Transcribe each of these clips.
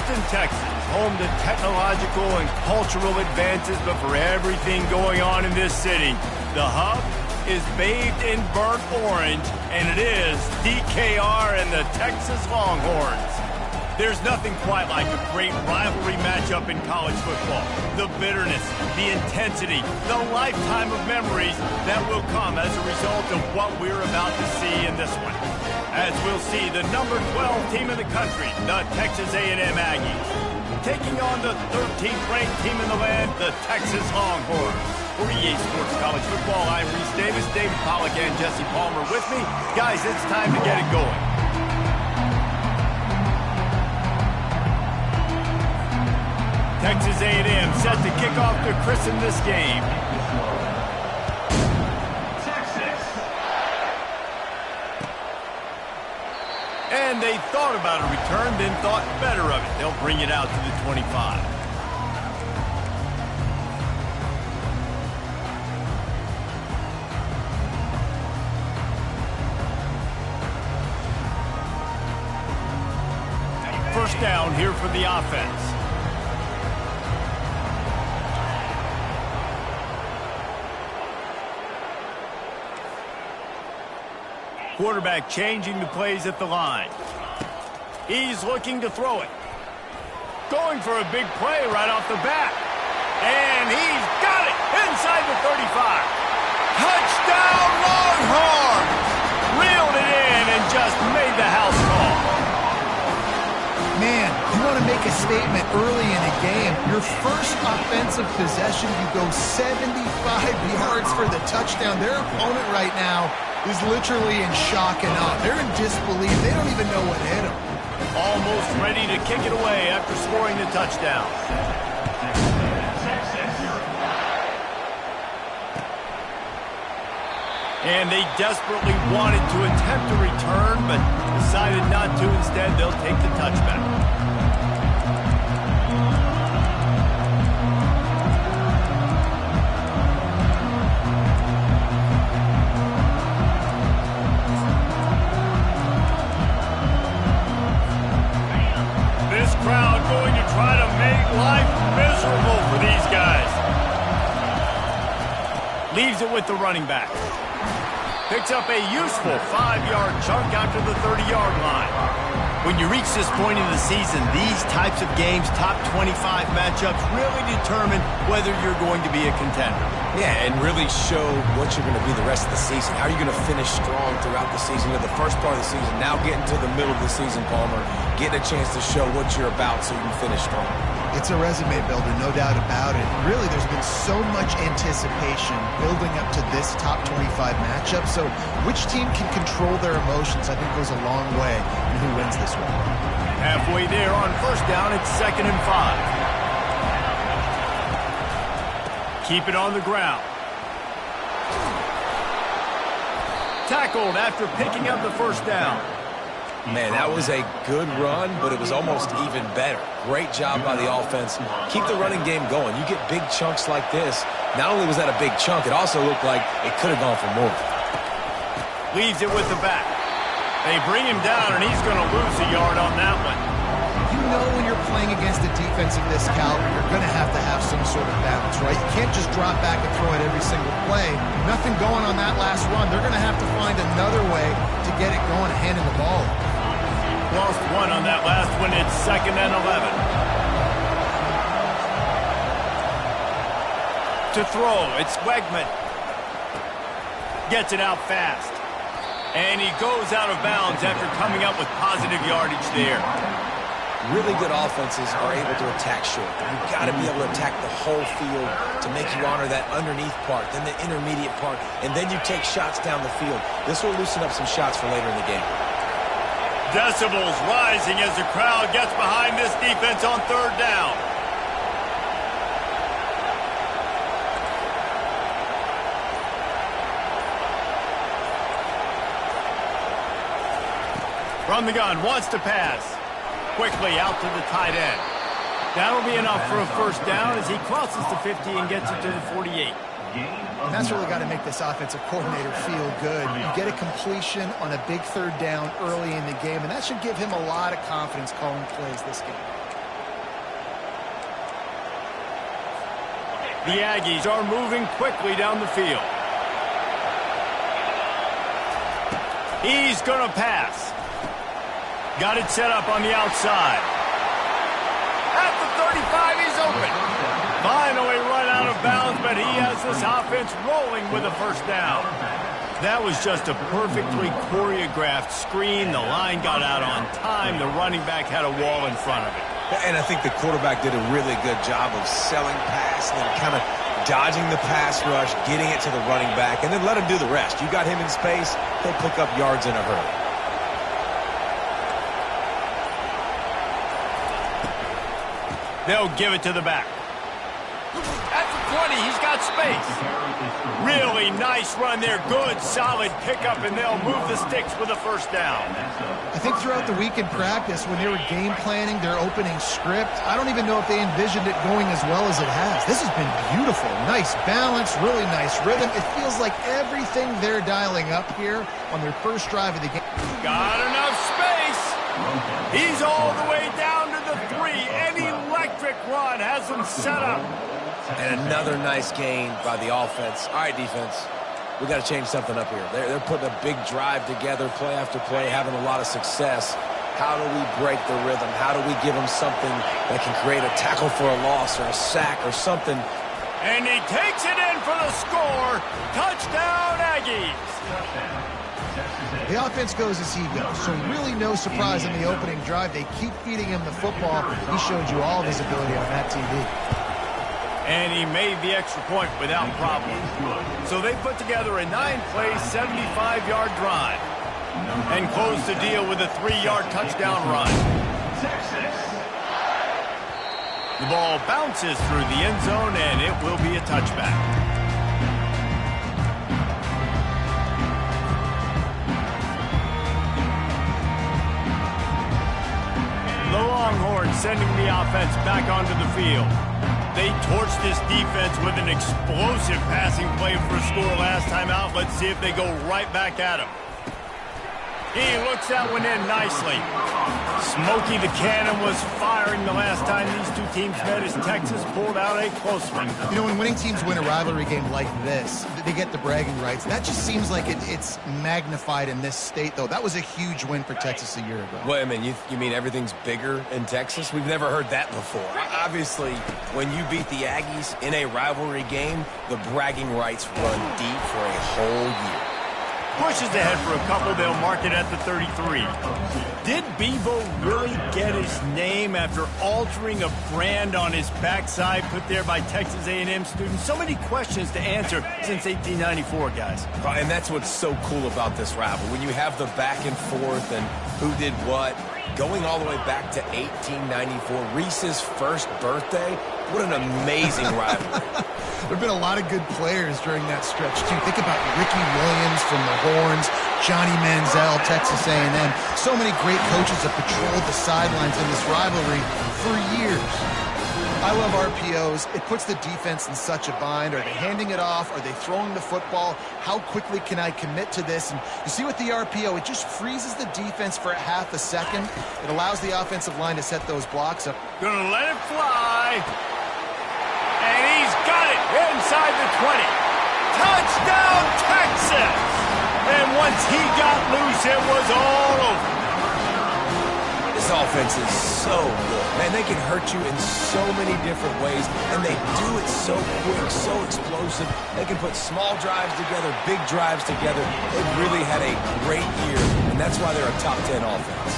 Houston, Texas, home to technological and cultural advances, but for everything going on in this city, the hub is bathed in burnt orange, and it is DKR and the Texas Longhorns. There's nothing quite like a great rivalry matchup in college football. The bitterness, the intensity, the lifetime of memories that will come as a result of what we're about to see in this one. As we'll see the number 12 team in the country, the Texas A&M Aggies, taking on the 13th ranked team in the land, the Texas Longhorns. For EA Sports College Football, I'm Reese Davis, David Pollack, and Jesse Palmer with me. Guys, it's time to get it going. Texas A&M set to kick off to christen this game. Texas. And they thought about a return, then thought better of it. They'll bring it out to the 25. First down here for the offense. Quarterback changing the plays at the line. He's looking to throw it. Going for a big play right off the bat. And he's got it inside the 35. Touchdown Longhorns! Reeled it in and just made the house call. Man, you want to make a statement early in a game. Your first offensive possession, you go 75 yards for the touchdown. Their opponent right now is literally in shock and awe. They're in disbelief. They don't even know what hit them. Almost ready to kick it away after scoring the touchdown. And they desperately wanted to attempt a return, but decided not to. Instead, they'll take the touchback. This crowd going to try to make life miserable for these guys. Leaves it with the running back. Picks up a useful 5-yard chunk after the 30-yard line. When you reach this point in the season, these types of games, top 25 matchups, really determine whether you're going to be a contender. Yeah, and really show what you're going to be the rest of the season. How are you going to finish strong throughout the season? You're the first part of the season, now getting to the middle of the season, Palmer, getting a chance to show what you're about so you can finish strong. It's a resume builder, no doubt about it. Really, there's been so much anticipation building up to this top 25 matchup. So which team can control their emotions, I think, goes a long way in who wins this one. Halfway there on first down, it's 2nd and 5. Keep it on the ground. Tackled after picking up the first down. Man, that was a good run, but it was almost even better. Great job by the offense. Keep the running game going. You get big chunks like this. Not only was that a big chunk, it also looked like it could have gone for more. Leaves it with the back. They bring him down, and he's going to lose a yard on that one. You know when you're playing against a defense of this caliber, you're going to have some sort of balance, right? You can't just drop back and throw it every single play. Nothing going on that last run. They're going to have to find another way to get it going, handing the ball. Lost one on that last one. It's 2nd and 11. To throw, it's Wegman. Gets it out fast. And he goes out of bounds after coming up with positive yardage there. Really good offenses are able to attack short. You've got to be able to attack the whole field to make you honor that underneath part, then the intermediate part, and then you take shots down the field. This will loosen up some shots for later in the game. Decibels rising as the crowd gets behind this defense on 3rd down. From the gun, wants to pass. Quickly out to the tight end. That'll be enough for a first down as he crosses the 50 and gets it to the 48. And that's really got to make this offensive coordinator feel good. You get a completion on a big 3rd down early in the game, and that should give him a lot of confidence calling plays this game. The Aggies are moving quickly down the field. He's going to pass. Got it set up on the outside. At the 35, he's open. Finally run out of bounds, but he has this offense rolling with a first down. That was just a perfectly choreographed screen. The line got out on time. The running back had a wall in front of it. And I think the quarterback did a really good job of selling pass and then kind of dodging the pass rush, getting it to the running back, and then let him do the rest. You got him in space, he'll pick up yards in a hurry. They'll give it to the back. At the 20, he's got space. Really nice run there. Good, solid pickup, and they'll move the sticks with a first down. I think throughout the week in practice, when they were game planning their opening script, I don't even know if they envisioned it going as well as it has. This has been beautiful. Nice balance, really nice rhythm. It feels like everything they're dialing up here on their first drive of the game. Got enough space. He's all the way down to the 3. An electric run has him set up. And another nice gain by the offense. All right, defense, we got to change something up here. They're putting a big drive together, play after play, having a lot of success. How do we break the rhythm? How do we give them something that can create a tackle for a loss or a sack or something? And he takes it in for the score. Touchdown, Aggies. The offense goes as he goes, so really no surprise in the opening drive. They keep feeding him the football. He showed you all of his ability on that TV. And he made the extra point without problem. So they put together a 9-play, 75-yard drive and close the deal with a 3-yard touchdown run. The ball bounces through the end zone, and it will be a touchback. The Longhorns sending the offense back onto the field. They torched this defense with an explosive passing play for a score last time out. Let's see if they go right back at him. He looks that one in nicely. Smokey the Cannon was firing the last time these two teams met as Texas pulled out a close one. You know, when winning teams win a rivalry game like this, they get the bragging rights. That just seems like it's magnified in this state, though. That was a huge win for Texas a year ago. Well, I mean, you mean everything's bigger in Texas? We've never heard that before. Obviously, when you beat the Aggies in a rivalry game, the bragging rights run deep for a whole year. Pushes ahead for a couple. They'll mark it at the 33. Did Bevo really get his name after altering a brand on his backside put there by Texas A&M students? So many questions to answer since 1894, guys. And that's what's so cool about this rivalry. When you have the back and forth and who did what, going all the way back to 1894, Reese's first birthday, what an amazing rivalry. There have been a lot of good players during that stretch, too. Think about Ricky Williams from the Horns, Johnny Manziel, Texas A&M. So many great coaches have patrolled the sidelines in this rivalry for years. I love RPOs. It puts the defense in such a bind. Are they handing it off? Are they throwing the football? How quickly can I commit to this? And you see with the RPO, it just freezes the defense for a half a second. It allows the offensive line to set those blocks up. Gonna let it fly. And he's got it inside the 20. Touchdown, Texas! And once he got loose, it was all over. This offense is so good. Man, they can hurt you in so many different ways, and they do it so quick, so explosive. They can put small drives together, big drives together. They've really had a great year, and that's why they're a top 10 offense.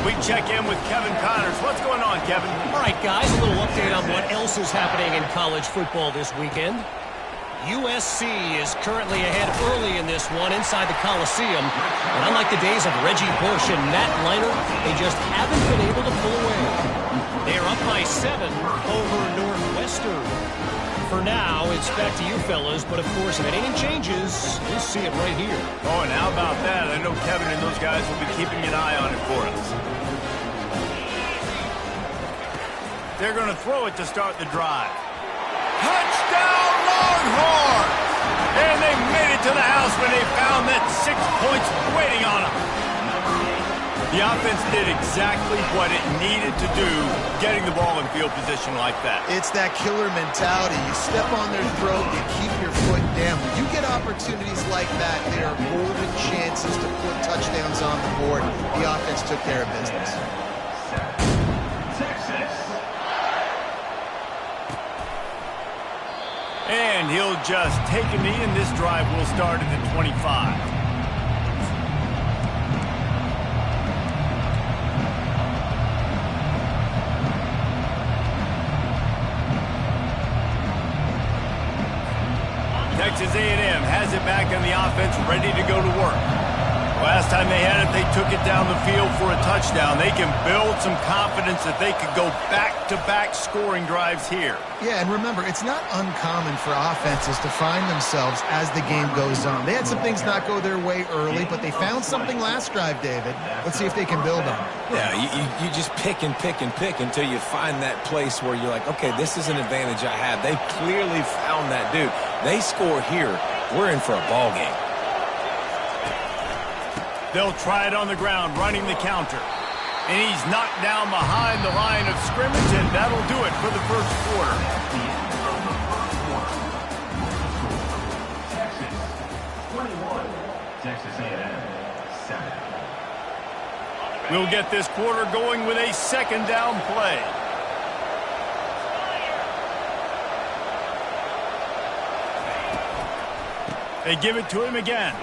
We check in with Kevin Connors. What's going on, Kevin? All right, guys, a little update on what else is happening in college football this weekend. USC is currently ahead early in this one inside the Coliseum. And unlike the days of Reggie Bush and Matt Leinart, they just haven't been able to pull away. They are up by 7 over Northwestern. For now, it's back to you fellas, but of course, if anything changes, you'll see it right here. Oh, and how about that? I know Kevin and those guys will be keeping an eye on it for us. They're going to throw it to start the drive. Touchdown, Longhorns! And they made it to the house when they found that 6 points waiting on them. The offense did exactly what it needed to do, getting the ball in field position like that. It's that killer mentality. You step on their throat, you keep your foot down. When you get opportunities like that, they are golden chances to put touchdowns on the board. The offense took care of business. And he'll just take a knee, and this drive will start at the 25. Texas A&M has it back on the offense, ready to go to work. Last time they had it, they took it down the field for a touchdown. They can build some confidence that they could go back-to-back scoring drives here. Yeah, and remember, it's not uncommon for offenses to find themselves as the game goes on. They had some things not go their way early, but they found something last drive, David. Let's see if they can build on it. Yeah, you just pick and pick and pick until you find that place where you're like, okay, this is an advantage I have. They clearly found that dude. They score here, we're in for a ball game. They'll try it on the ground, running the counter. And he's knocked down behind the line of scrimmage, and that'll do it for the first quarter. Texas 21, Texas A&M 7. We'll get this quarter going with a second down play. They give it to him again.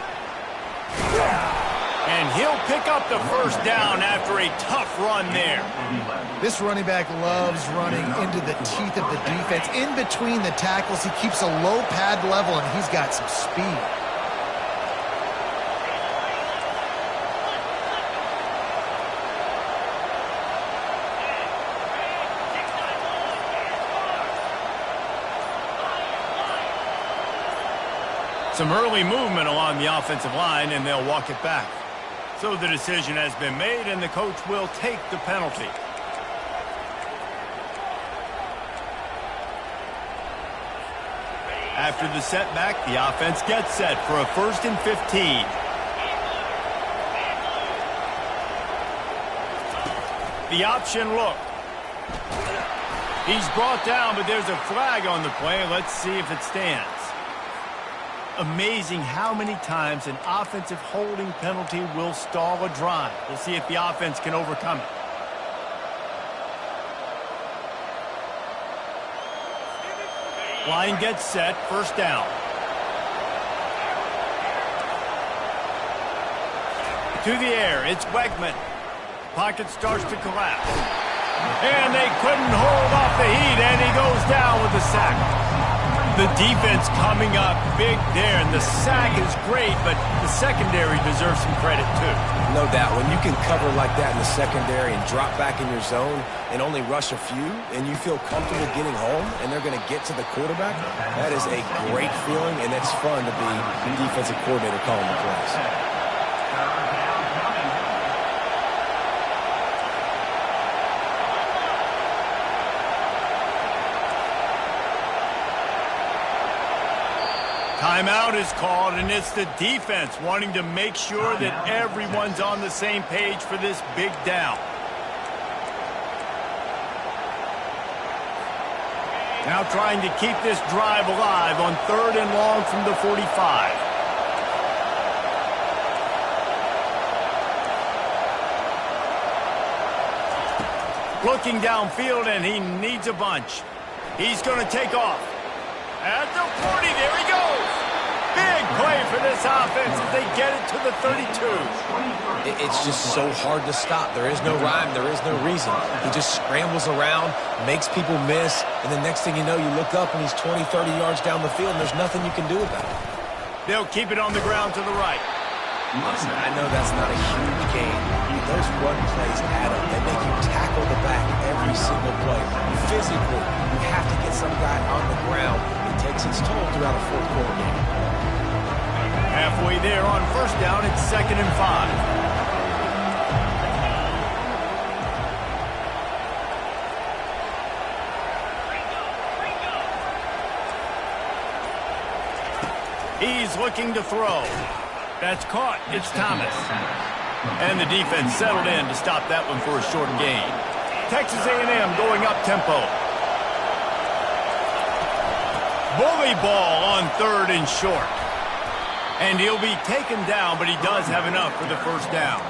And he'll pick up the first down after a tough run there. This running back loves running into the teeth of the defense. In between the tackles, he keeps a low pad level, and he's got some speed. Some early movement along the offensive line, and they'll walk it back. So the decision has been made, and the coach will take the penalty. After the setback, the offense gets set for a 1st and 15. The option look. He's brought down, but there's a flag on the play. Let's see if it stands. Amazing how many times an offensive holding penalty will stall a drive. We'll see if the offense can overcome it. Line gets set, first down. To the air, it's Wegman. Pocket starts to collapse. And they couldn't hold off the heat, and he goes down with the sack. The defense coming up big there, and the sack is great, but the secondary deserves some credit too. No doubt. When you can cover like that in the secondary and drop back in your zone and only rush a few, and you feel comfortable getting home, and they're going to get to the quarterback, that is a great feeling, and it's fun to be the defensive coordinator calling the plays. Timeout is called, and it's the defense wanting to make sure that everyone's on the same page for this big down. Now trying to keep this drive alive on 3rd and long from the 45. Looking downfield, and he needs a bunch. He's going to take off. At the 40, there he goes. Big play for this offense as they get it to the 32. It's just so hard to stop. There is no rhyme. There is no reason. He just scrambles around, makes people miss, and the next thing you know, you look up and he's 20, 30 yards down the field, and there's nothing you can do about it. They'll keep it on the ground to the right. Listen, I know that's not a huge game. Those run plays add up. They make you tackle the back every single play. Physically, you have to get some guy on the ground. It takes its toll throughout a fourth quarter game. Halfway there on first down, it's 2nd and 5. He's looking to throw. That's caught. It's Thomas. And the defense settled in to stop that one for a short gain. Texas A&M going up tempo. Bully ball on 3rd and short. And he'll be taken down, but he does have enough for the first down.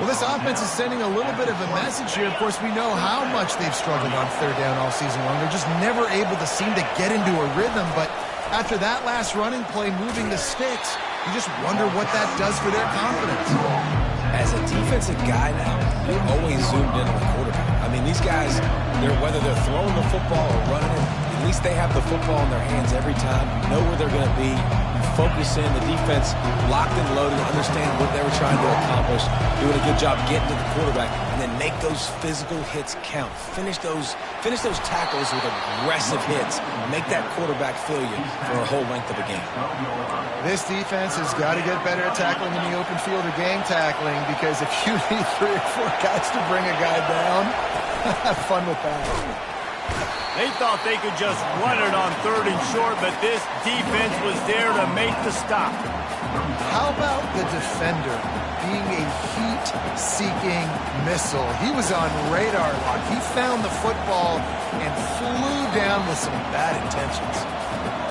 Well, this offense is sending a little bit of a message here. Of course, we know how much they've struggled on 3rd down all season long. They're just never able to seem to get into a rhythm. But after that last running play, moving the sticks, you just wonder what that does for their confidence. As a defensive guy now, you're always zoomed in on the quarterback. I mean, these guys, whether they're throwing the football or running it, at least they have the football in their hands every time, know where they're going to be, focus in, the defense locked and loaded, understand what they were trying to accomplish, doing a good job getting to the quarterback, and then make those physical hits count. Finish those tackles with aggressive hits. Make that quarterback feel you for a whole length of a game. This defense has got to get better at tackling in the open field or gang tackling, because if you need 3 or 4 guys to bring a guy down, have fun with that. They thought they could just run it on 3rd and short, but this defense was there to make the stop. How about the defender being a heat-seeking missile? He was on radar lock. He found the football and flew down with some bad intentions.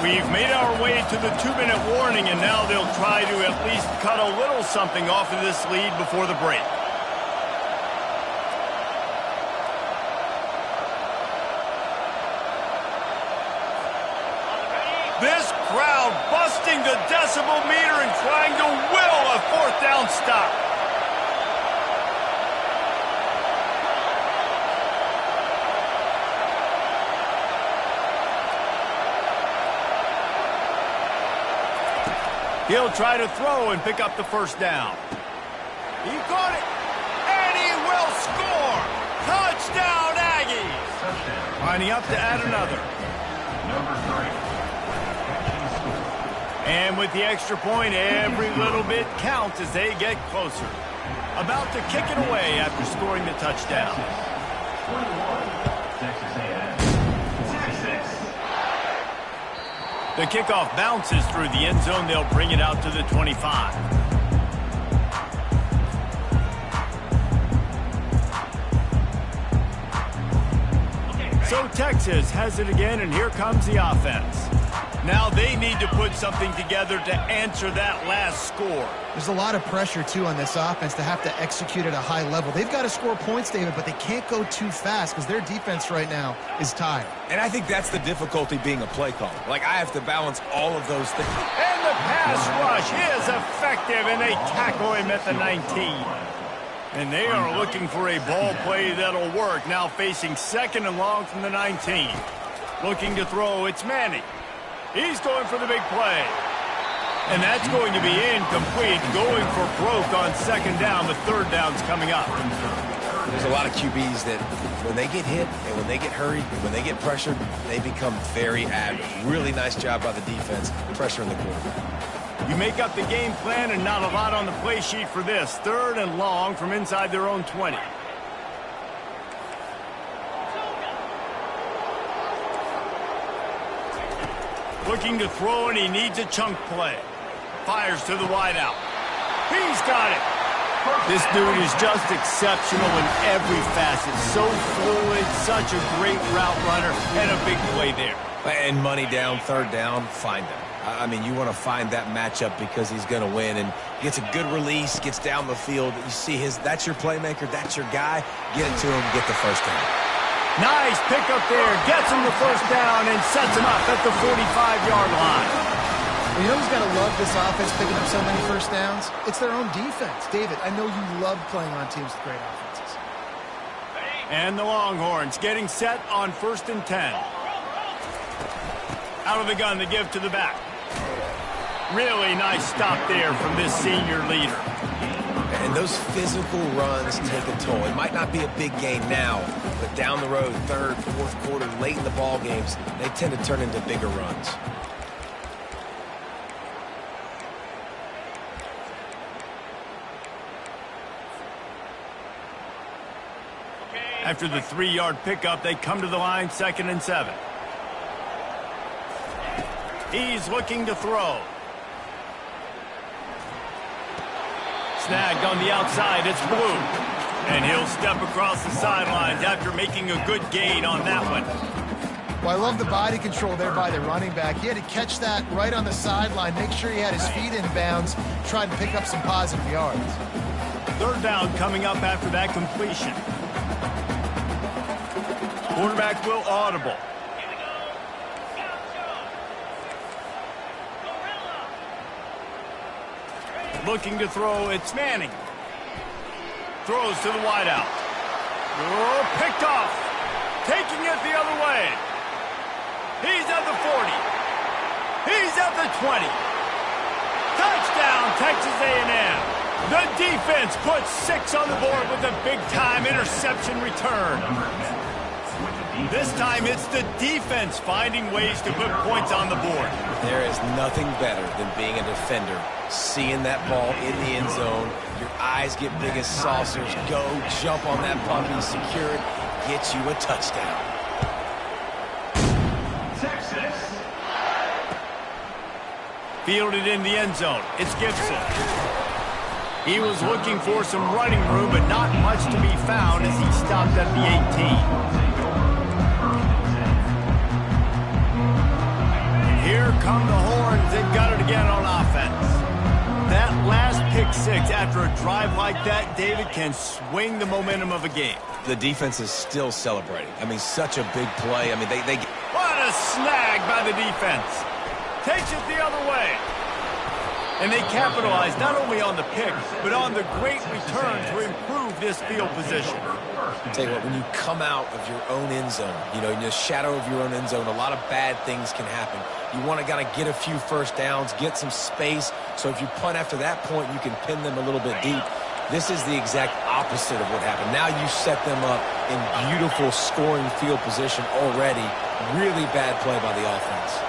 We've made our way to the 2-minute warning, and now they'll try to at least cut a little something off of this lead before the break. This crowd busting the decibel meter and trying to will a 4th down stop. He'll try to throw and pick up the 1st down. He caught it, and he will score. Touchdown, Aggies. Lining up to add another. Number 3. And with the extra point, every little bit counts as they get closer. About to kick it away after scoring the touchdown. 21, Texas A&M. 46. The kickoff bounces through the end zone. They'll bring it out to the 25. So Texas has it again, and here comes the offense. Now they need to put something together to answer that last score. There's a lot of pressure, too, on this offense to have to execute at a high level. They've got to score points, David, but they can't go too fast because their defense right now is tired. And I think that's the difficulty being a play caller. Like, I have to balance all of those things. And the pass rush is effective, and they tackle him at the 19. And they are looking for a ball play that'll work. Now facing 2nd and long from the 19. Looking to throw, it's Manning. He's going for the big play. And that's going to be incomplete. Going for broke on 2nd down. The 3rd down's coming up. There's a lot of QBs that when they get hit and when they get hurried, when they get pressured, they become very average. Really nice job by the defense, pressuring the quarterback. You make up the game plan and not a lot on the play sheet for this. 3rd and long from inside their own 20. Looking to throw, and he needs a chunk play. Fires to the wideout. He's got it. This dude is just exceptional in every facet. So fluid, such a great route runner, and a big play there. And money down, 3rd down, find him. I mean, you want to find that matchup because he's going to win. And gets a good release, gets down the field. You see that's your playmaker, that's your guy. Get it to him, get the 1st down. Nice pickup there. Gets him the 1st down and sets him up at the 45-yard line. Well, you know who's got to love this offense picking up so many 1st downs? It's their own defense. David, I know you love playing on teams with great offenses. And the Longhorns getting set on 1st and 10. Out of the gun, the give to the back. Really nice stop there from this senior leader. And those physical runs take a toll. It might not be a big gain now, but down the road, 3rd, 4th quarter, late in the ball games, they tend to turn into bigger runs. After the 3-yard pickup, they come to the line, 2nd and 7. He's looking to throw. snagged on the outside. It's Blue. And he'll step across the sidelines after making a good gain on that one. Well, I love the body control there by the running back. He had to catch that right on the sideline, make sure he had his feet in bounds, try to pick up some positive yards. Third down coming up after that completion. Quarterback will audible. Looking to throw, it's Manning. Throws to the wideout. Oh, picked off. Taking it the other way. He's at the 40. He's at the 20. Touchdown, Texas A&M. The defense puts 6 on the board with a big-time interception return. This time, it's the defense finding ways to put points on the board. There is nothing better than being a defender, seeing that ball in the end zone. Your eyes get big as saucers. Go, jump on that puppy, secure it, get you a touchdown. Texas. Fielded in the end zone. It's Gibson. He was looking for some running room, but not much to be found as he stopped at the 18. Here come the horns. They've got it again on offense. That last pick six after a drive like that, David, can swing the momentum of a game. The defense is still celebrating. I mean, such a big play. I mean, they What a snag by the defense. Takes it the other way. And they capitalize not only on the pick, but on the great return to improve this field position. tell you what, when you come out of your own end zone, you know, in the shadow of your own end zone, a lot of bad things can happen. You want to kind of get a few first downs, get some space, so if you punt after that point, you can pin them a little bit deep. This is the exact opposite of what happened. Now you set them up in beautiful scoring field position already. Really bad play by the offense.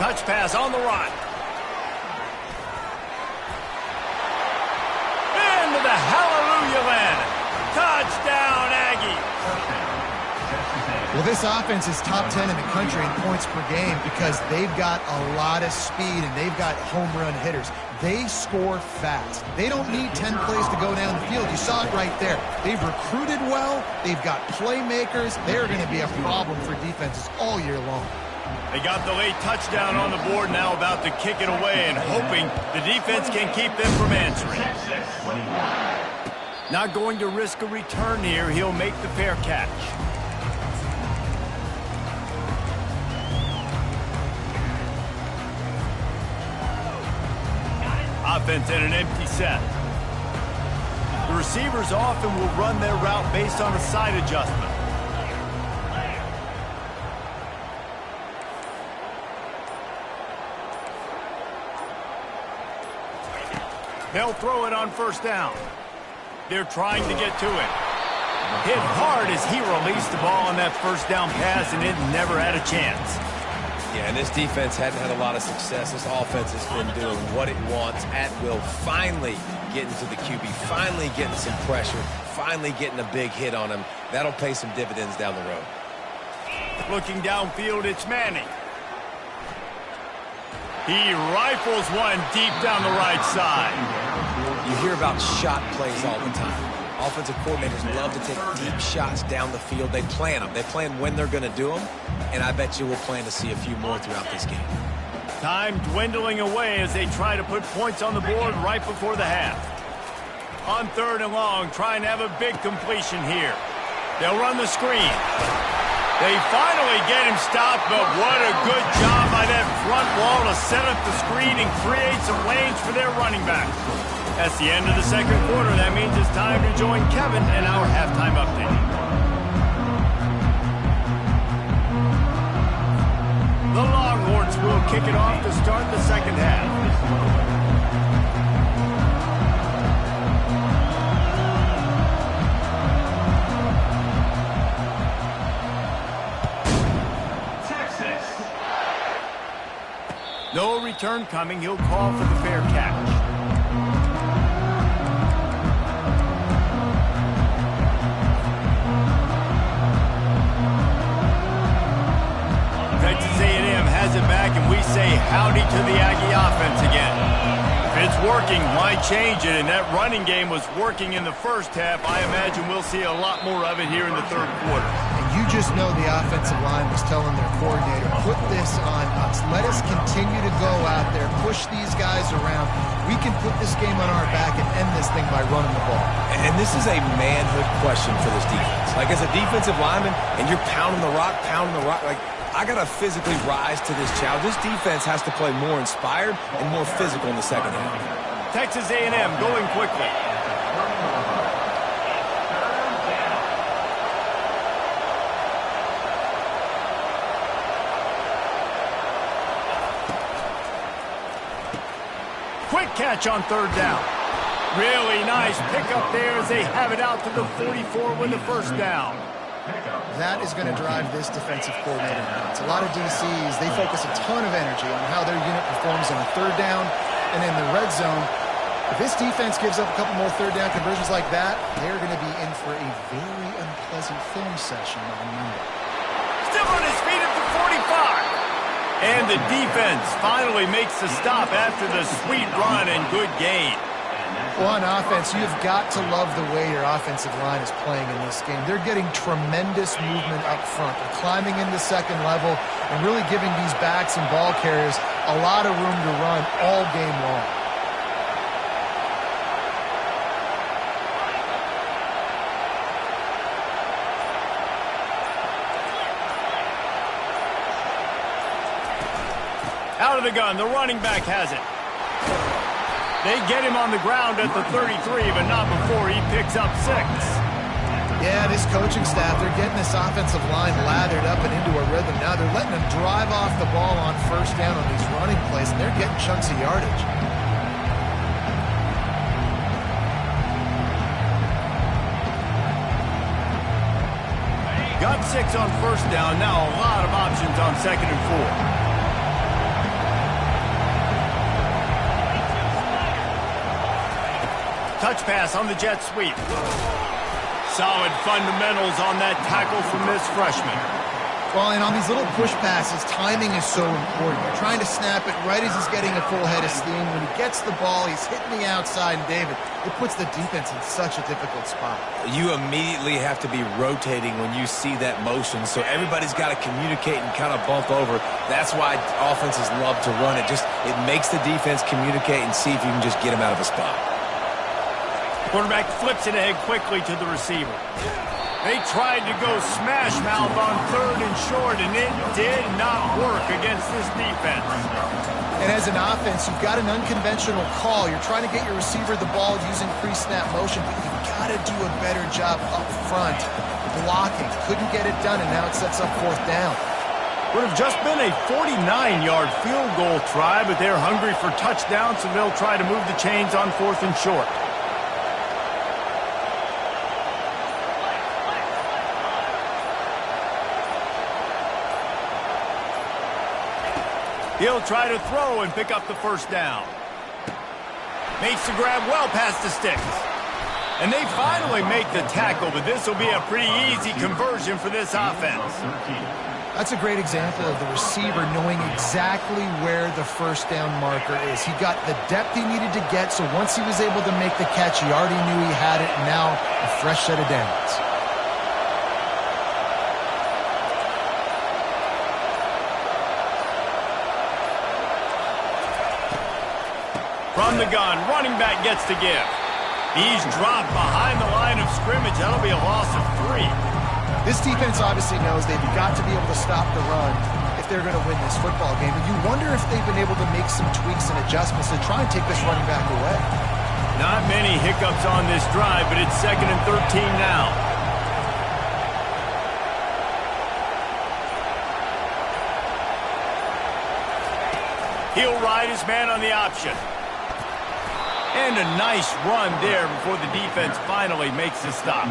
Touch pass on the run. Into the hallelujah land. Touchdown, Aggie. Well, this offense is top 10 in the country in points per game because they've got a lot of speed and they've got home run hitters. They score fast. They don't need 10 plays to go down the field. You saw it right there. They've recruited well. They've got playmakers. They're going to be a problem for defenses all year long. They got the late touchdown on the board, now about to kick it away and hoping the defense can keep them from answering. Not going to risk a return here. He'll make the fair catch. Offense in an empty set. The receivers often will run their route based on a side adjustment. They'll throw it on first down. They're trying to get to it. Hit hard as he released the ball on that first down pass, and it never had a chance. Yeah, and this defense hadn't had a lot of success. This offense has been doing what it wants at will. Finally getting to the QB, finally getting some pressure, finally getting a big hit on him. That'll pay some dividends down the road. Looking downfield, it's Manning. He rifles one deep down the right side. You hear about shot plays all the time. Offensive coordinators love to take deep shots down the field. They plan them. They plan when they're going to do them, and I bet you we'll plan to see a few more throughout this game. Time dwindling away as they try to put points on the board right before the half. On third and long, trying to have a big completion here. They'll run the screen. They finally get him stopped, but what a good job by that front wall to set up the screen and create some lanes for their running back. That's the end of the second quarter. That means it's time to join Kevin in our halftime update. The Longhorns will kick it off to start the second half. No return coming. He'll call for the fair catch. Texas A&M has it back, and we we say howdy to the Aggie offense again. If it's working, why change it? And that running game was working in the first half. I imagine we'll see a lot more of it here in the third quarter. And you just know the offensive line was telling their coordinator, put this on us. Let us continue to go out there, push these guys around. We can put this game on our back and end this thing by running the ball. And this is a manhood question for this defense. Like, as a defensive lineman, and you're pounding the rock, like, I got to physically rise to this challenge. This defense has to play more inspired and more physical in the second half. Texas A&M going quickly. Quick catch on third down. Really nice pickup there as they have it out to the 44 with the first down. That is going to drive this defensive coordinator nuts. A lot of DCs, they focus a ton of energy on how their unit performs on a third down and in the red zone. If this defense gives up a couple more third down conversions like that, they're going to be in for a very unpleasant film session on Monday. Still on his feet at the 45. And the defense finally makes the stop after the sweet run and good gain. Well, on offense, you've got to love the way your offensive line is playing in this game. They're getting tremendous movement up front. They're climbing into second level and really giving these backs and ball carriers a lot of room to run all game long. Out of the gun, the running back has it. They get him on the ground at the 33, but not before he picks up 6. Yeah, this coaching staff, they're getting this offensive line lathered up and into a rhythm. Now they're letting them drive off the ball on first down on these running plays, and they're getting chunks of yardage. Got 6 on first down, now a lot of options on second and 4. Touch pass on the jet sweep. Solid fundamentals on that tackle from this freshman. Well, and on these little push passes, timing is so important. You're trying to snap it right as he's getting a full head of steam. When he gets the ball, he's hitting the outside, and David, it puts the defense in such a difficult spot. You immediately have to be rotating when you see that motion, so everybody's got to communicate and kind of bump over. That's why offenses love to run it. It makes the defense communicate and see if you can just get him out of a spot. Quarterback flips it ahead quickly to the receiver. They tried to go smash mouth on third and short, and it did not work against this defense. And as an offense, you've got an unconventional call. You're trying to get your receiver the ball using pre-snap motion, but you've got to do a better job up front blocking. Couldn't get it done, and now it sets up fourth down. Would have just been a 49-yard field goal try, but they're hungry for touchdowns, so they'll try to move the chains on fourth and short. He'll try to throw and pick up the first down. Makes the grab well past the sticks. And they finally make the tackle, but this will be a pretty easy conversion for this offense. That's a great example of the receiver knowing exactly where the first down marker is. He got the depth he needed to get, so once he was able to make the catch, he already knew he had it, and now a fresh set of downs. From the gun, running back gets to give. He's dropped behind the line of scrimmage. That'll be a loss of 3. This defense obviously knows they've got to be able to stop the run if they're going to win this football game. And you wonder if they've been able to make some tweaks and adjustments to try and take this running back away. Not many hiccups on this drive, but it's 2nd and 13 now. He'll ride his man on the option. And a nice run there before the defense finally makes the stop.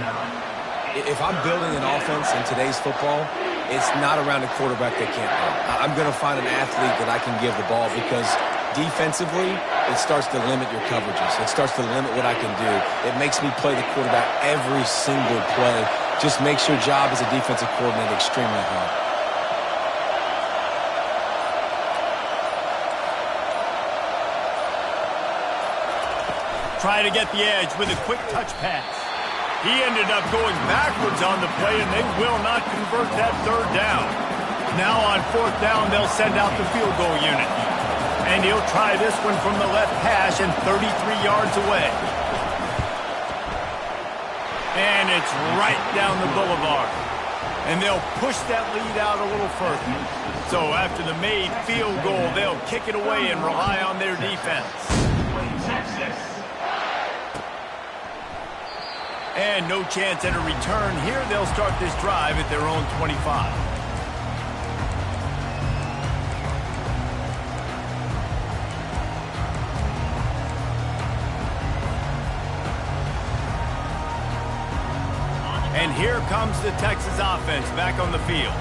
If I'm building an offense in today's football, it's not around a quarterback that can't run. I'm going to find an athlete that I can give the ball because defensively, it starts to limit your coverages. It starts to limit what I can do. It makes me play the quarterback every single play. Just makes your job as a defensive coordinator extremely hard. Try to get the edge with a quick touch pass. He ended up going backwards on the play, and they will not convert that third down. Now on fourth down, they'll send out the field goal unit. And he'll try this one from the left hash and 33 yards away. And it's right down the boulevard. And they'll push that lead out a little further. So after the made field goal, they'll kick it away and rely on their defense. And no chance at a return here. They'll start this drive at their own 25. And here comes the Texas offense back on the field.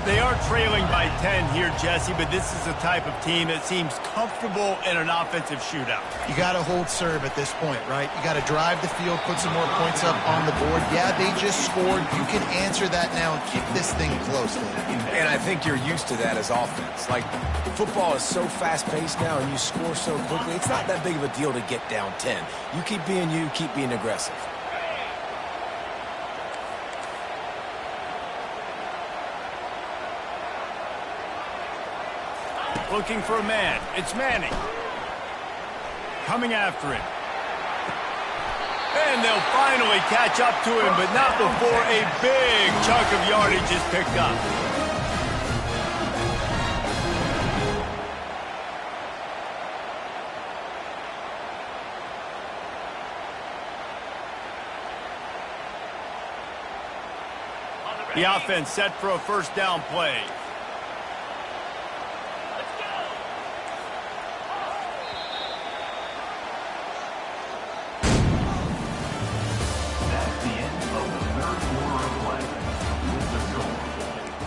They are trailing by 10 here, Jesse, but this is the type of team that seems comfortable in an offensive shootout. You got to hold serve at this point, right? You got to drive the field, put some more points up on the board. Yeah, they just scored. You can answer that now and keep this thing close. And I think you're used to that as offense. Like, football is so fast-paced now and you score so quickly, it's not that big of a deal to get down 10. You keep being aggressive. Looking for a man. It's Manning. Coming after him. And they'll finally catch up to him, but not before a big chunk of yardage is picked up. The offense set for a first down play.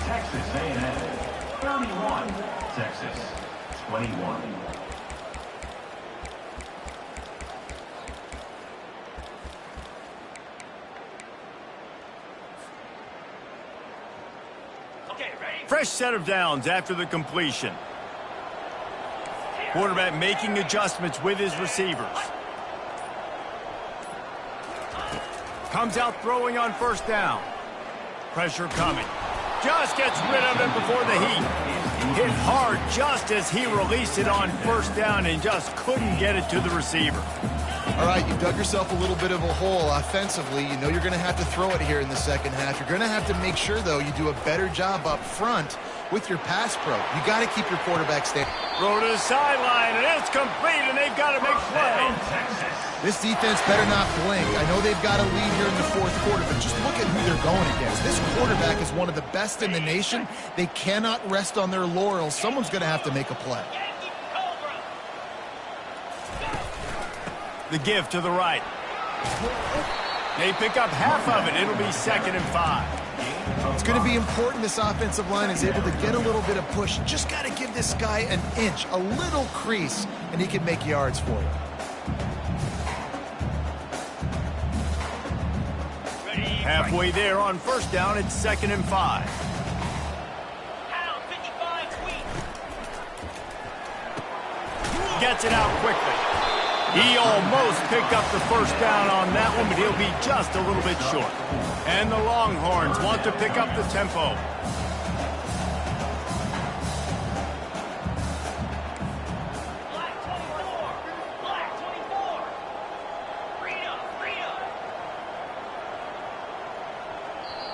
Texas A&M 31, Texas 21. Fresh set of downs after the completion. Quarterback making adjustments with his receivers. Comes out throwing on first down. Pressure coming. Just gets rid of it before the heat. Hit hard just as he released it on first down and just couldn't get it to the receiver. All right, you dug yourself a little bit of a hole offensively. You know you're going to have to throw it here in the second half. You're going to have to make sure, though, you do a better job up front with your pass pro. You got to keep your quarterback standing. Throw to the sideline, and it's complete, and they've got to make play. This defense better not blink. I know they've got a lead here in the fourth quarter, but just look at who they're going against. This quarterback is one of the best in the nation. They cannot rest on their laurels. Someone's going to have to make a play. The give to the right. They pick up half of it. It'll be 2nd and 5. It's going to be important this offensive line is able to get a little bit of push. Just got to give this guy an inch, a little crease, and he can make yards for you. Halfway there on first down, it's 2nd and 5. Gets it out quickly. He almost picked up the first down on that one, but he'll be just a little bit short. And the Longhorns want to pick up the tempo.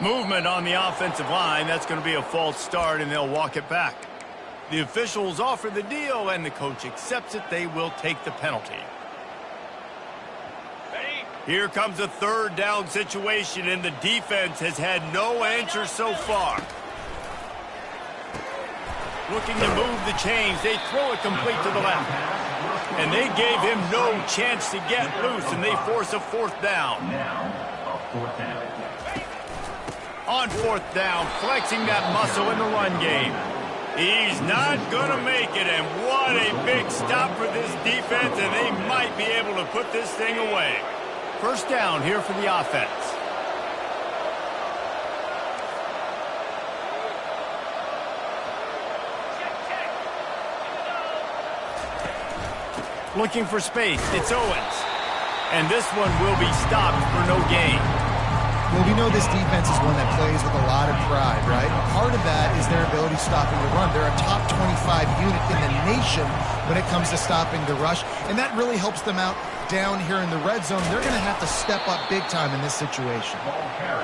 Movement on the offensive line. That's going to be a false start, and they'll walk it back. The officials offer the deal, and the coach accepts it. They will take the penalty. Here comes a third down situation, and the defense has had no answer so far. Looking to move the chains. They throw it complete to the left. And they gave him no chance to get loose, and they force a fourth down. Now, a fourth down. On fourth down, flexing that muscle in the run game. He's not going to make it, and what a big stop for this defense, and they might be able to put this thing away. First down here for the offense. Looking for space. It's Owens. and this one will be stopped for no gain. Well, we know this defense is one that plays with a lot of pride, right? Part of that is their ability stopping the run. They're a top 25 unit in the nation when it comes to stopping the rush, and that really helps them out down here in the red zone. They're going to have to step up big time in this situation.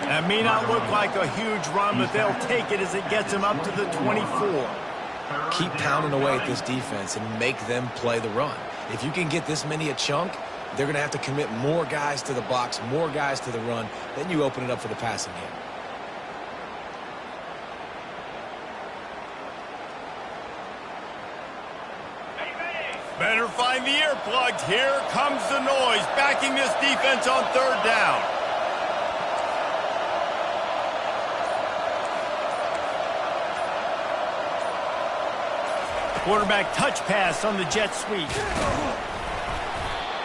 That may not look like a huge run, but they'll take it as it gets them up to the 24. Keep pounding away at this defense and make them play the run. If you can get this many a chunk, they're going to have to commit more guys to the box, more guys to the run. Then you open it up for the passing game. Better find the earplugs. Here comes the noise, backing this defense on third down. Quarterback touch pass on the jet sweep.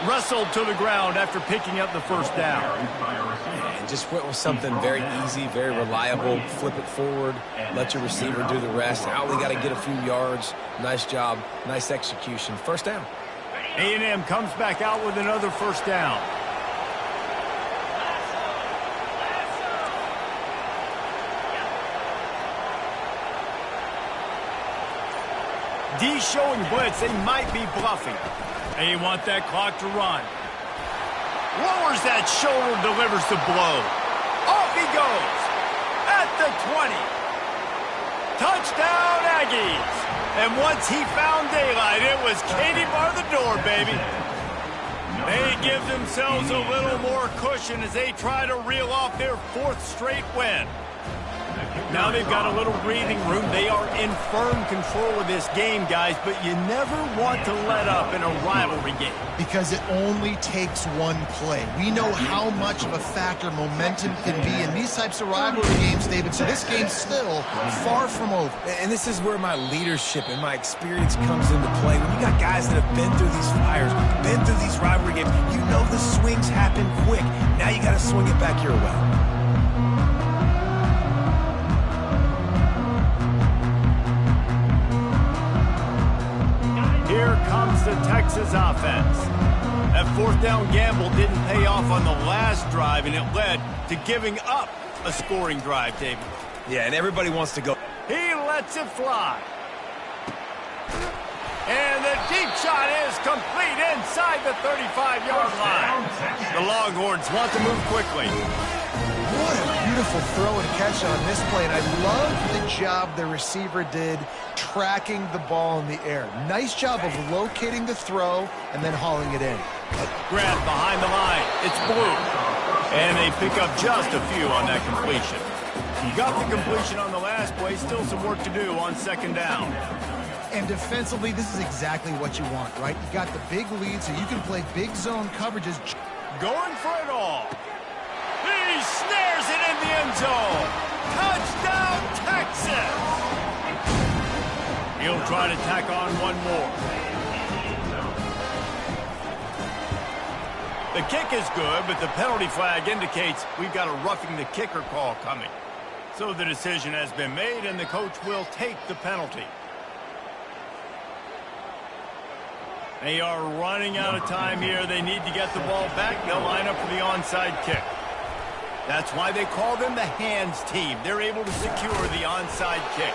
Wrestled to the ground after picking up the first down. And just went with something very easy, very reliable. Flip it forward, let your receiver do the rest. I only got to get a few yards. Nice job, nice execution. First down. A&M comes back out with another first down. D showing blitz. They might be bluffing. They want that clock to run. Lowers that shoulder, delivers the blow. Off he goes. At the 20. Touchdown, Aggies. And once he found daylight, it was Katie bar the door, baby. They give themselves a little more cushion as they try to reel off their fourth straight win. Now they've got a little breathing room. They are in firm control of this game, guys, but you never want to let up in a rivalry game. Because it only takes one play. We know how much of a factor momentum can be in these types of rivalry games, David, so this game's still far from over. And this is where my leadership and my experience comes into play. When you got guys that have been through these fires, been through these rivalry games, you know the swings happen quick. Now you got to swing it back your way. Here comes the Texas offense. That fourth down gamble didn't pay off on the last drive, and it led to giving up a scoring drive, David. Yeah, and everybody wants to go. He lets it fly. And the deep shot is complete inside the 35-yard line. The Longhorns want to move quickly. What a beautiful throw and catch on this play, and I love the job the receiver did tracking the ball in the air. Nice job of locating the throw and then hauling it in. Grab behind the line. It's blue. And they pick up just a few on that completion. You got the completion on the last play. Still some work to do on second down. And defensively, this is exactly what you want, right? You got the big lead, so you can play big zone coverages. Going for it all. He snares it in the end zone. Touchdown, Texas. He'll try to tack on one more. The kick is good, but the penalty flag indicates we've got a roughing the kicker call coming. So the decision has been made, and the coach will take the penalty. They are running out of time here. They need to get the ball back. They'll line up for the onside kick. That's why they call them the hands team. They're able to secure the onside kick.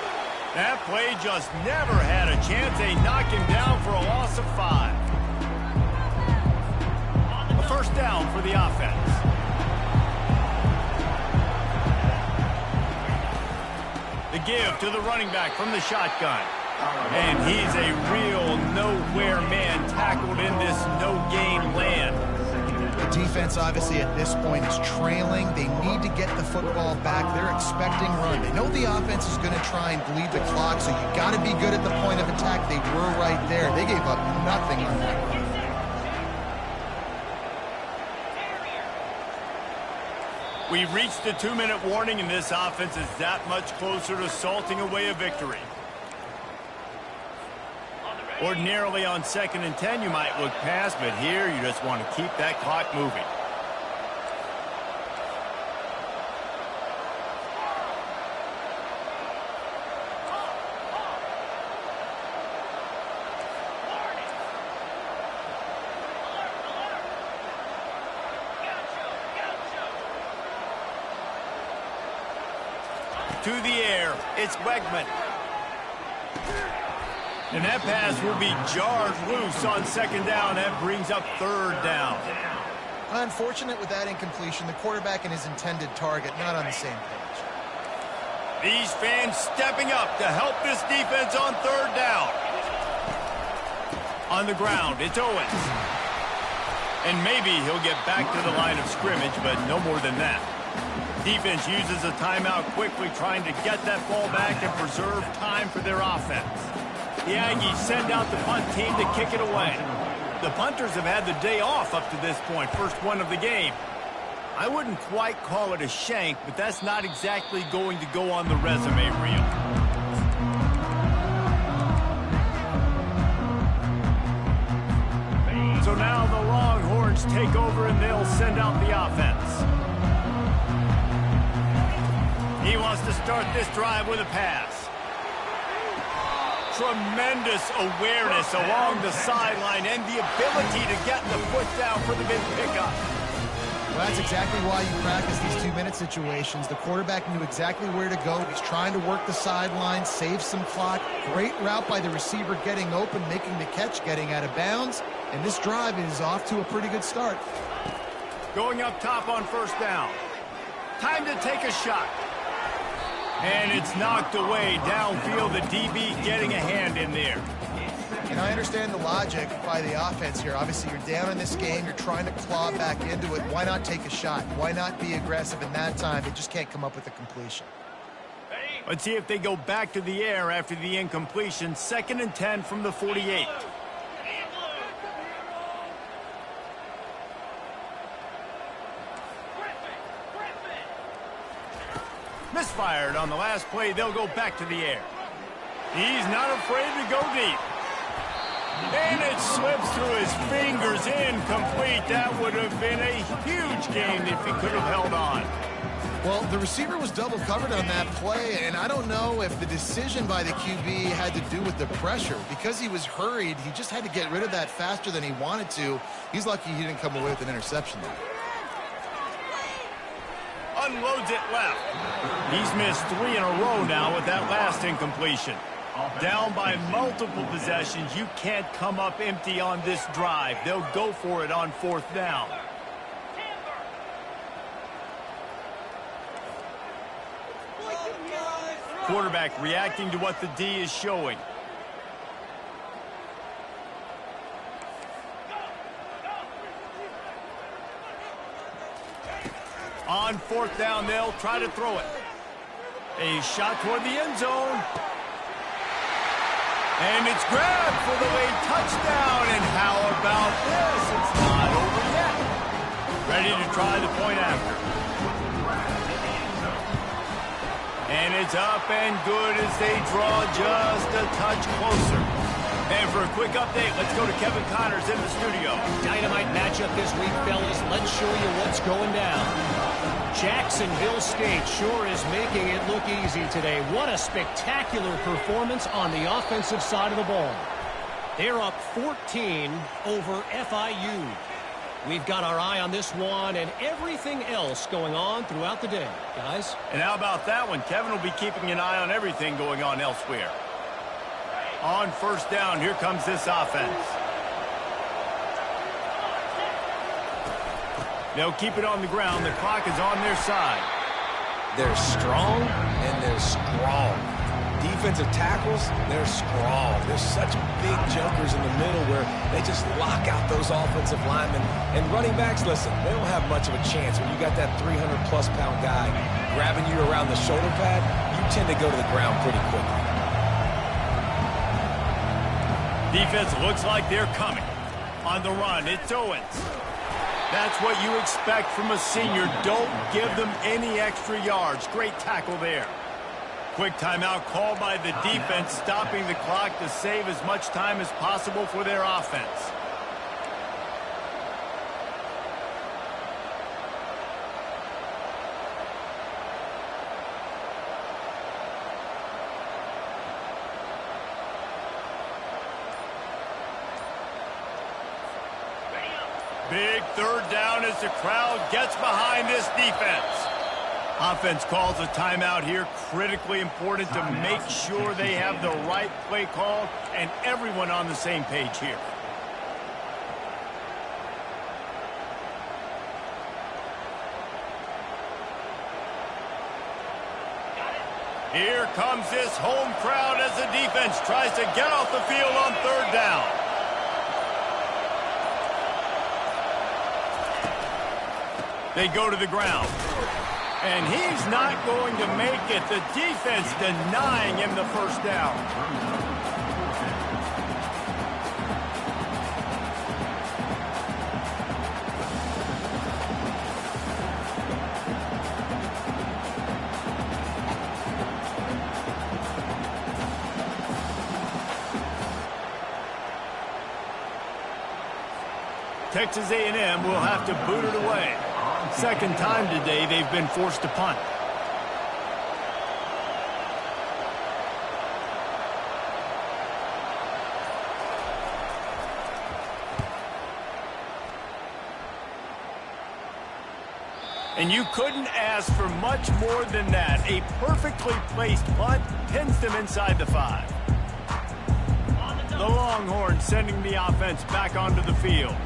That play just never had a chance. They knock him down for a loss of 5. A first down for the offense. The give to the running back from the shotgun. And he's a real nowhere man tackled in this no-gain land. The defense, obviously, at this point is trailing. They need to get the football back. They're expecting run. They know the offense is going to try and bleed the clock, so you got to be good at the point of attack. They were right there. They gave up nothing on that one. We've reached the 2-minute warning, and this offense is that much closer to salting away a victory. Ordinarily on 2nd and 10, you might look past, but here you just want to keep that clock moving. to the air. It's Wegman. And that pass will be jarred loose on second down. That brings up third down. Unfortunate with that incompletion. The quarterback and his intended target not on the same page. These fans stepping up to help this defense on third down. On the ground, it's Owens. And maybe he'll get back to the line of scrimmage, but no more than that. Defense uses a timeout quickly, trying to get that ball back and preserve time for their offense. The Aggies send out the punt team to kick it away. The punters have had the day off up to this point, first one of the game. I wouldn't quite call it a shank, but that's not exactly going to go on the resume reel. So now the Longhorns take over and they'll send out the offense. He wants to start this drive with a pass. Tremendous awareness along the sideline and the ability to get the foot down for the big pickup. Well, that's exactly why you practice these two-minute situations. The quarterback knew exactly where to go. He's trying to work the sideline, save some clock. Great route by the receiver getting open, making the catch, getting out of bounds. And this drive is off to a pretty good start. Going up top on first down. Time to take a shot. And it's knocked away downfield. The DB getting a hand in there. And I understand the logic by the offense here. Obviously, you're down in this game. You're trying to claw back into it. Why not take a shot? Why not be aggressive in that time? They just can't come up with a completion. Let's see if they go back to the air after the incompletion. 2nd and 10 from the 48. Misfired on the last play. They'll go back to the air. He's not afraid to go deep. And it slips through his fingers, incomplete. That would have been a huge gain if he could have held on. Well, the receiver was double covered on that play, and I don't know if the decision by the QB had to do with the pressure. Because he was hurried, he just had to get rid of that faster than he wanted to. He's lucky he didn't come away with an interception there. Unloads it left. He's missed 3 in a row now with that last incompletion. Down by multiple possessions, you can't come up empty on this drive. They'll go for it on 4th down. Quarterback reacting to what the D is showing. On 4th down, they'll try to throw it. A shot toward the end zone. And it's grabbed for the late touchdown. And how about this? It's not over yet. Ready to try the point after. And it's up and good as they draw just a touch closer. And for a quick update, let's go to Kevin Connors in the studio. Dynamite matchup this week, fellas. Let's show you what's going down. Jacksonville State sure is making it look easy today. What a spectacular performance on the offensive side of the ball. They're up 14 over FIU. We've got our eye on this one and everything else going on throughout the day, guys. And how about that one? Kevin will be keeping an eye on everything going on elsewhere. On 1st down, here comes this offense. They'll keep it on the ground. The clock is on their side. They're strong and they're strong. Defensive tackles, they're strong. There's such big jumpers in the middle where they just lock out those offensive linemen. And running backs, listen, they don't have much of a chance. When you got that 300-plus pound guy grabbing you around the shoulder pad, you tend to go to the ground pretty quickly. Defense looks like they're coming. On the run, it's Owens. That's what you expect from a senior. Don't give them any extra yards. Great tackle there. Quick timeout called by the defense, stopping the clock to save as much time as possible for their offense. Big 3rd down as the crowd gets behind this defense. Offense calls a timeout here. Critically important to make sure they have the right play call and everyone on the same page here. Here comes this home crowd as the defense tries to get off the field on third down. They go to the ground. And he's not going to make it. The defense denying him the first down. Texas A&M will have to boot it away. Second time today they've been forced to punt. And you couldn't ask for much more than that. A perfectly placed punt pins them inside the 5. The Longhorns sending the offense back onto the field.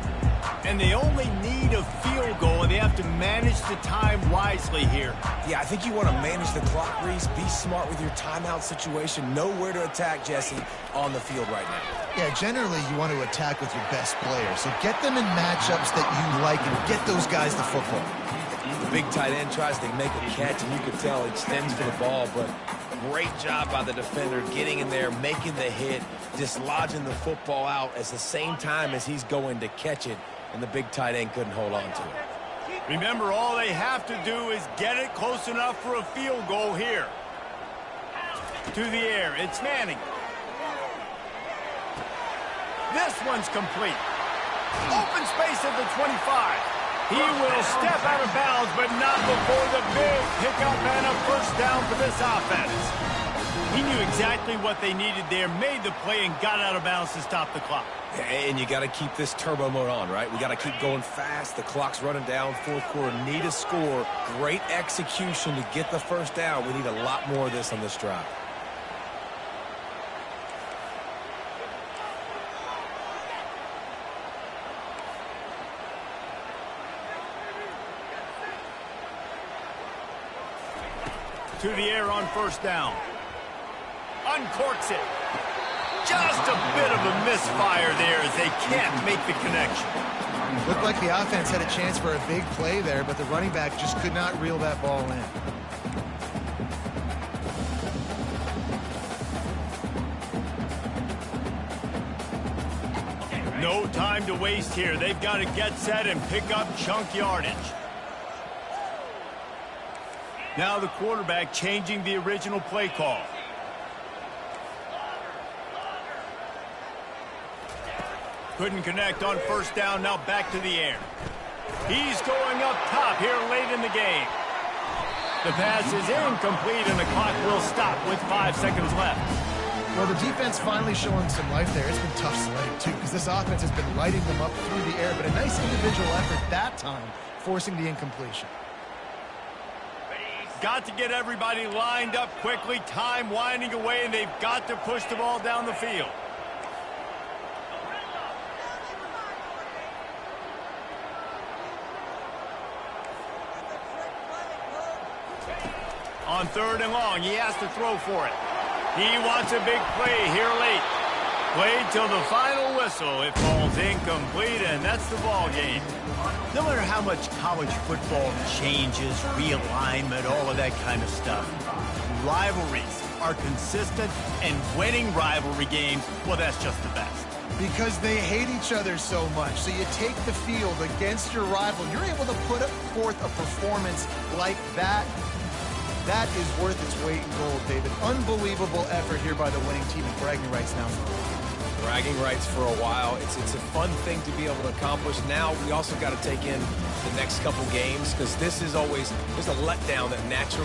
And they only need a field goal, and they have to manage the time wisely here. Yeah, I think you want to manage the clock, Reese. Be smart with your timeout situation. Know where to attack, Jesse, on the field right now. Yeah, generally you want to attack with your best player. So get them in matchups that you like and get those guys the football. The big tight end tries to make a catch, and you can tell he extends for the ball, but great job by the defender getting in there, making the hit, dislodging the football out at the same time as he's going to catch it, and the big tight end couldn't hold on to it. Remember, all they have to do is get it close enough for a field goal here. To the air, it's Manning. This one's complete. Open space at the 25. He will step out of bounds, but not before the big pickup and a first down for this offense. He knew exactly what they needed there, made the play, and got out of bounds to stop the clock. And you got to keep this turbo mode on, right? We got to keep going fast. The clock's running down. Fourth quarter, need a score. Great execution to get the first down. We need a lot more of this on this drive. To the air on first down. Uncorks it. Just a bit of a misfire there as they can't make the connection. Looked like the offense had a chance for a big play there, but the running back just could not reel that ball in. No time to waste here. They've got to get set and pick up chunk yardage. Now the quarterback changing the original play call. Couldn't connect on first down, now back to the air. He's going up top here late in the game. The pass is incomplete and the clock will stop with 5 seconds left. Well, the defense finally showing some life there. It's been tough sledding, too, because this offense has been lighting them up through the air, but a nice individual effort that time, forcing the incompletion. Got to get everybody lined up quickly, time winding away, and they've got to push the ball down the field. On third and long, he has to throw for it. He wants a big play here late. Played till the final whistle. It falls incomplete, and that's the ball game. No matter how much college football changes, realignment, all of that kind of stuff, rivalries are consistent, and winning rivalry games, well, that's just the best. Because they hate each other so much. So you take the field against your rival. You're able to put forth a performance like that. That is worth its weight in gold, David. Unbelievable effort here by the winning team, and bragging rights now. Bragging rights for a while. It's a fun thing to be able to accomplish. Now we also got to take in the next couple games, because this is always, there's a letdown that naturally